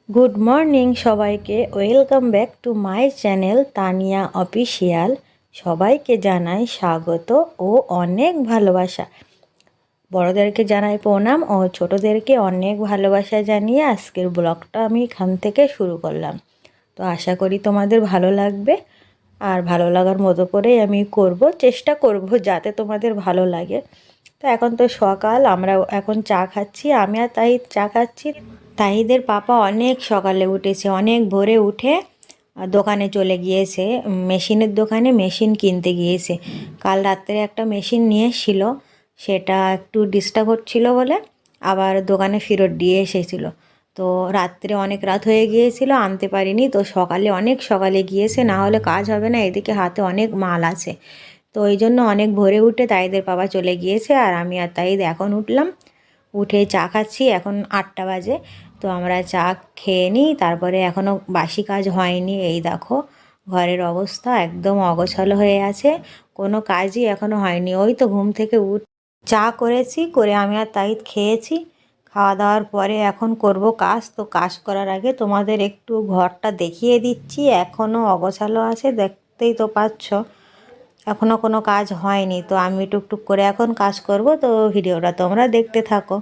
Good morning সবাইকে, welcome back to my channel Tania official. সবাইকে জানাই স্বাগত ও অনেক ভালোবাসা। বড়োদেরকে জানাই প্রণাম ও ছোটোদেরকে অনেক ভালোবাসা জানিয়ে আজকের ব্লগটা আমি এখান থেকে শুরু করলাম। তো আশা করি তোমাদের ভালো লাগবে, আর ভালো লাগার মতো করেই আমি চেষ্টা করব যাতে তোমাদের ভালো লাগে। তো এখন তো সকাল, আমরা এখন চা খাচ্ছি, আমি আর তাই চা খাচ্ছি। তাহিদের পাপা অনেক সকালে উঠেছে, অনেক ভোরে উঠে দোকানে চলে গিয়েছে, মেশিনের দোকানে মেশিন কিনতে গিয়েছে। কাল রাত্রে একটা মেশিন নিয়ে এসেছিল, সেটা একটু ডিস্টার্ব হচ্ছিল বলে আবার দোকানে ফেরত দিয়ে এসেছিল। তো রাত্রে অনেক রাত হয়ে গিয়েছিল, আনতে পারিনি। তো সকালে অনেক সকালে গিয়েছে, না হলে কাজ হবে না, এদিকে হাতে অনেক মাল আছে। তো ওই জন্য অনেক ভোরে উঠে তাইদের বাবা চলে গিয়েছে, আর আমি আর তাইদ এখন উঠলাম, উঠে চা খাচ্ছি। এখন 8টা বাজে। তো আমরা চা খেয়ে নিই, তারপরে এখনও বাসি কাজ হয়নি। এই দেখো ঘরের অবস্থা একদম অগোছালো হয়ে আছে, কোনো কাজই এখনও হয়নি। ওই তো ঘুম থেকে চা করেছি, করে আমি আর তাইদ খেয়েছি। খাওয়া দাওয়ার পরে এখন করব কাজ। তো কাজ করার আগে তোমাদের একটু ঘরটা দেখিয়ে দিচ্ছি, এখনও অগোছালো আছে, দেখতেই তো পাচ্ছ। এখনও কোনো কাজ হয়নি, তো আমি টুকটুক করে এখন কাজ করব। তো ভিডিওটা তোমরা দেখতে থাকো।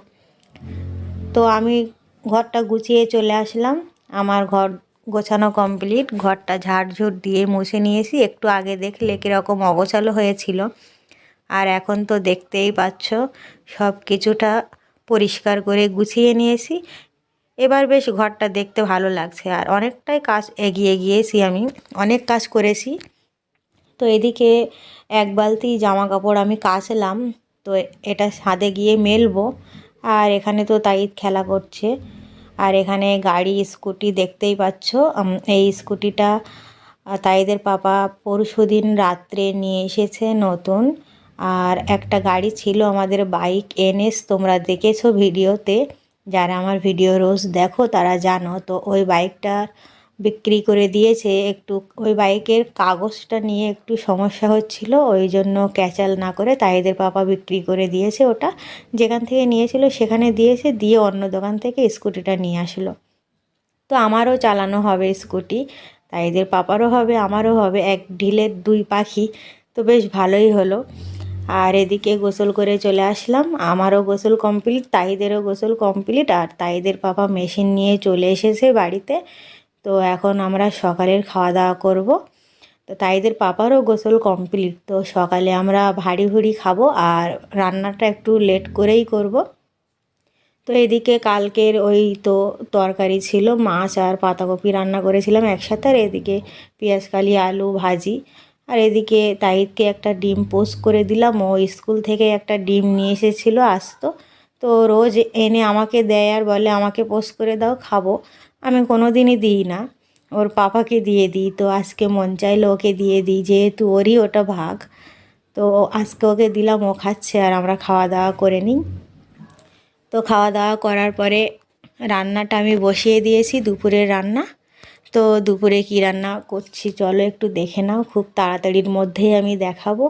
তো আমি ঘরটা গুছিয়ে চলে আসলাম, আমার ঘর গোছানো কমপ্লিট। ঘরটা ঝাড়ঝুট দিয়ে মুছে নিয়েছি, একটু আগে দেখলে কীরকম অগোছালো হয়েছিল, আর এখন তো দেখতেই পাচ্ছ সব কিছুটা পরিষ্কার করে গুছিয়ে নিয়েছি। এবার বেশ ঘরটা দেখতে ভালো লাগছে, আর অনেকটাই কাজ এগিয়ে গিয়েছি, আমি অনেক কাজ করেছি। তো এদিকে এক বালতি জামা কাপড় আমি কাচলাম, তো এটা ছাদে গিয়ে মেলবো। আর এখানে তো তাইদ খেলা করছে, আর এখানে গাড়ি স্কুটি দেখতেই পাচ্ছ। এই স্কুটিটা তাইদের পাপা পরশুদিন রাত্রে নিয়ে এসেছে নতুন। আর একটা গাড়ি ছিল আমাদের বাইক এনএস, তোমরা দেখেছো ভিডিওতে, যারা আমার ভিডিও রোজ দেখো তারা জানো। তো ওই বাইকটা বিক্রি করে দিয়েছে। একটু ওই বাইকের কাগজটা নিয়ে একটু সমস্যা হচ্ছিল, ওই জন্য ক্যাচাল না করে তাইদের পাপা বিক্রি করে দিয়েছে। ওটা যেখান থেকে নিয়েছিল সেখানে দিয়েছে, দিয়ে অন্য দোকান থেকে স্কুটিটা নিয়ে আসলো। তো আমারও চালানো হবে স্কুটি, তাইদের পাপারও হবে আমারও হবে, এক ঢিলের দুই পাখি। তো বেশ ভালোই হলো। আর এদিকে গোসল করে চলে আসলাম, আমারও গোসল কমপ্লিট, তাইদেরও গোসল কমপ্লিট। আর তাইদের পাপা মেশিন নিয়ে চলে এসেছে বাড়িতে। তো এখন আমরা সকালের খাওয়া দাওয়া করব। তো তাইদের পাপারও গোসল কমপ্লিট। তো সকালে আমরা ভারী ভুড়ি খাবো, আর রান্নাটা একটু লেট করেই করব। তো এদিকে কালকের ওই তো তরকারি ছিল, মাছ আর পাতাকপি রান্না করেছিলাম একসাথে, আর এদিকে পেঁয়াজকালি আলু ভাজি। আর এদিকে তাইদকে একটা ডিম পোস্ট করে দিলাম, ও স্কুল থেকে একটা ডিম নিয়ে এসেছিলো আসতো। তো রোজ এনে আমাকে দেয় আর বলে আমাকে পোস্ট করে দাও, খাবো। আমি কোনো দিনই দিই না, ওর পাপাকে দিয়ে দিই। তো আজকে মন চাইলো ওকে দিয়ে দিই, যেহেতু ওরই ওটা ভাগ। তো আজকে ওকে দিলাম, ও খাচ্ছে, আর আমরা খাওয়া দাওয়া করে নিই। তো খাওয়া দাওয়া করার পরে রান্নাটা আমি বসিয়ে দিয়েছি, দুপুরের রান্না। তো দুপুরে কি রান্না করছি চলো একটু দেখে নাও, খুব তাড়াতাড়ির মধ্যেই আমি দেখাবো।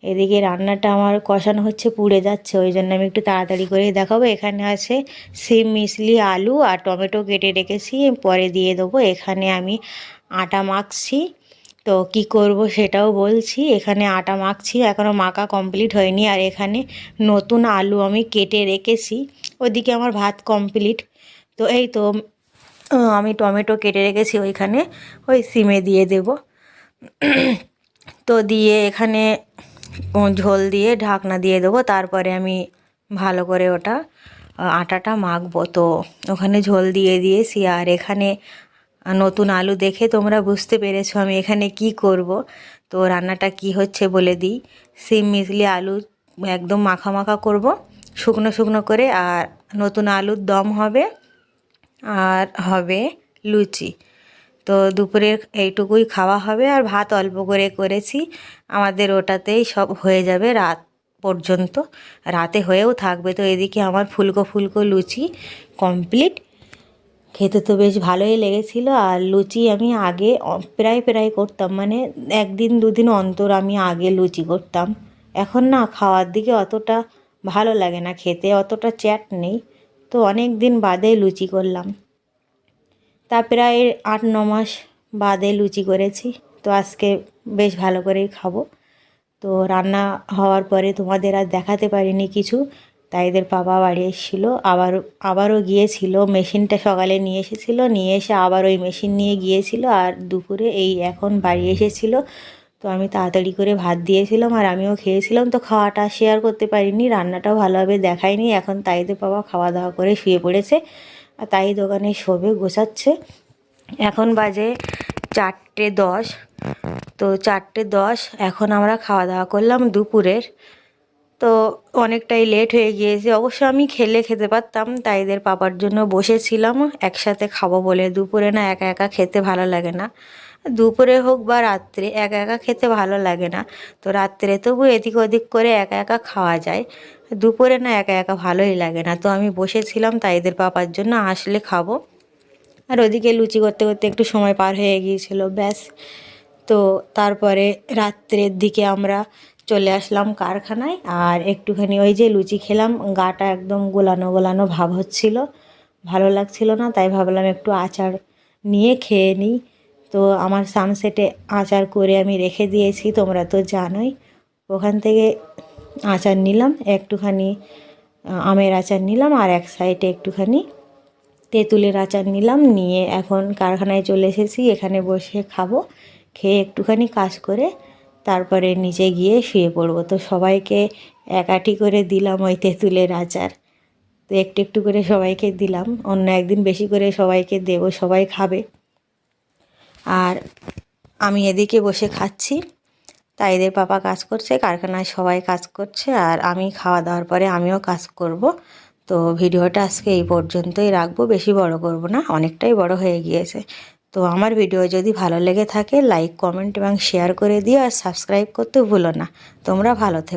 এদিকে রান্নাটা আমার কষানো হচ্ছে, পুড়ে যাচ্ছে, ওই জন্য আমি একটু তাড়াতাড়ি করেই দেখাবো। এখানে আছে সিম মিশলি আলু আর টমেটো কেটে রেখেছি, পরে দিয়ে দেবো। এখানে আমি আটা মাখছি, তো কি করব সেটাও বলছি। এখানে আটা মাখছি, এখনও মাখা কমপ্লিট হয়নি। আর এখানে নতুন আলু আমি কেটে রেখেছি, ওদিকে আমার ভাত কমপ্লিট। তো এই তো আমি টমেটো কেটে রেখেছি ওইখানে, ওই সিমে দিয়ে দেব। তো দিয়ে এখানে ঝোল দিয়ে ঢাকনা দিয়ে দেবো, তারপরে আমি ভালো করে ওটা আটাটা মাখবো। তো ওখানে ঝোল দিয়ে দিয়েছি। আর এখানে নতুন আলু দেখে তোমরা বুঝতে পেরেছো আমি এখানে কি করব। তো রান্নাটা কি হচ্ছে বলে দিই। সিম মিশলি আলু একদম মাখা মাখা করব, শুকনো শুকনো করে। আর নতুন আলুর দম হবে, আর হবে লুচি। তো দুপুরের এইটুকুই খাওয়া হবে, আর ভাত অল্প করে করেছি, আমাদের ওটাতেই সব হয়ে যাবে রাত পর্যন্ত, রাতে হয়েও থাকবে। তো এদিকে আমার ফুলকো ফুলকো লুচি কমপ্লিট। খেতে তো বেশ ভালোই লেগেছিলো। আর লুচি আমি আগে প্রায় প্রায় করতাম, মানে একদিন দুদিন অন্তর আমি আগে লুচি করতাম। এখন না খাওয়ার দিকে অতটা ভালো লাগে না, খেতে অতটা চ্যাট নেই। তো অনেক দিন বাদে লুচি করলাম। তা প্রায় 8-9 মাস বাদে লুচি করেছি। তো আজকে বেশ ভালো করেই খাবো। তো রান্না হওয়ার পরে তোমাদের আর দেখাতে পারিনি কিছু, তাই এদের বাবা বাড়ি এসেছিলো, আবারও গিয়েছিল, মেশিনটা সকালে নিয়ে এসেছিলো, নিয়ে এসে আবার ওই মেশিন নিয়ে গিয়েছিল, আর দুপুরে এই এখন বাড়ি এসেছিলো। তো আমি তাড়াতাড়ি করে ভাত দিয়েছিলাম আর আমিও খেয়েছিলাম। তো খাওয়াটা শেয়ার করতে পারিনি, রান্নাটাও ভালোভাবে দেখাইনি। এখন তাইদের বাবা খাওয়া দাওয়া করে শুয়ে পড়েছে, আর তাই দোকানে শোবে, গোছাচ্ছে। এখন বাজে 4:10। তো 4:10 এখন আমরা খাওয়া দাওয়া করলাম দুপুরের। তো অনেকটাই লেট হয়ে গিয়েছে, অবশ্য আমি খেতে পারতাম, তাই এদের পাপার জন্য বসেছিলাম একসাথে খাবো বলে। দুপুরে না একা একা খেতে ভালো লাগে না, দুপুরে হোক বা রাত্রে একা একা খেতে ভালো লাগে না। তো রাত্রে তবু এদিক ওদিক করে একা একা খাওয়া যায়, দুপুরে না একা একা ভালোই লাগে না। তো আমি বসেছিলাম তাই এদের পাপার জন্য, আসলে খাবো। আর ওদিকে লুচি করতে করতে একটু সময় পার হয়ে গিয়েছিল, ব্যাস। তো তারপরে রাত্রের দিকে আমরা চলে আসলাম কারখানায়, আর একটুখানি ওই যে লুচি খেলাম, গাটা একদম গোলানো গোলানো ভাব হচ্ছিল, ভালো লাগছিল না, তাই ভাবলাম একটু আচার নিয়ে খেয়ে নিই। তো আমার সানসেটে আচার করে আমি রেখে দিয়েছি, তোমরা তো জানোই। ওখান থেকে আচার নিলাম একটুখানি, আমের আচার নিলাম, আর এক সাইডে একটুখানি তেঁতুলের আচার নিলাম, নিয়ে এখন কারখানায় চলে এসেছি, এখানে বসে খাবো। খেয়ে একটুখানি কাজ করে তারপরে নিচে গিয়ে শুয়ে পড়বো। তো সবাইকে এক আঁটি করে দিলাম ওই তেঁতুলের আচার। তো একটু একটু করে সবাইকে দিলাম, অন্য একদিন বেশি করে সবাইকে দেবো, সবাই খাবে। আর আমি এদিকে বসে খাচ্ছি, তাই এদের পাপা কাজ করছে, কারখানায় সবাই কাজ করছে, আর আমি খাওয়া দাওয়ার পরে আমিও কাজ করব। তো ভিডিওটা আজকে এই পর্যন্তই রাখবো, বেশি বড় করব না, অনেকটাই বড় হয়ে গিয়েছে। তো আমার ভিডিও যদি ভালো লেগে থাকে লাইক, কমেন্ট এবং শেয়ার করে দিও, আর সাবস্ক্রাইব করতে ভুলো না। তোমরা ভালো থেকো।